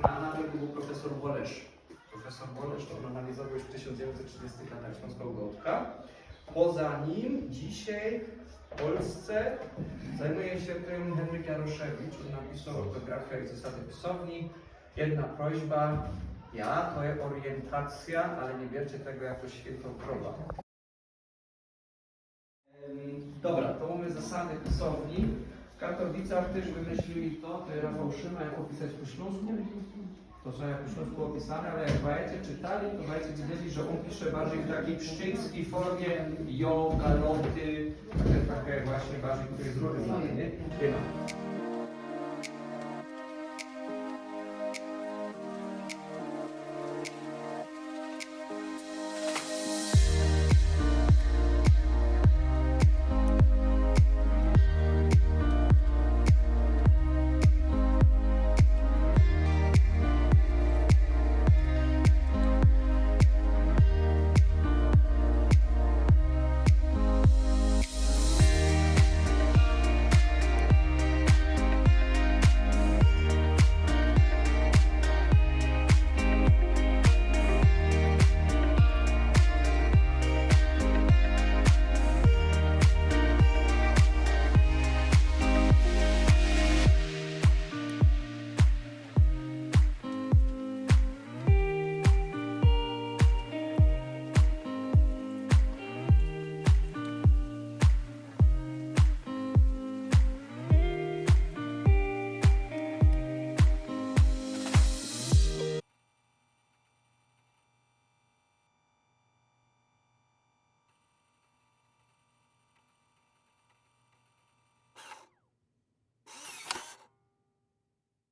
znana, to był profesor Bolesz. Profesor Bolesz to on analizował już w 1930 latach Śląskiego Gołtka. Poza nim dzisiaj w Polsce zajmuje się tym Henryk Jaroszewicz, który napisał ortografię i zasady pisowni. Jedna prośba, to jest orientacja, ale nie bierzcie tego jako świętą krowę. Dobra, to mamy zasady pisowni. W Katowicach też wymyślili to jest Rafał Szyma, jak opisać po śląsku. To są jak po śląsku opisane, ale jak będziecie czytali, to będziecie wiedzieli, że on pisze bardziej w takiej pszczyńskiej formie, galoty, takie właśnie bardziej, które jest zrobione, nie?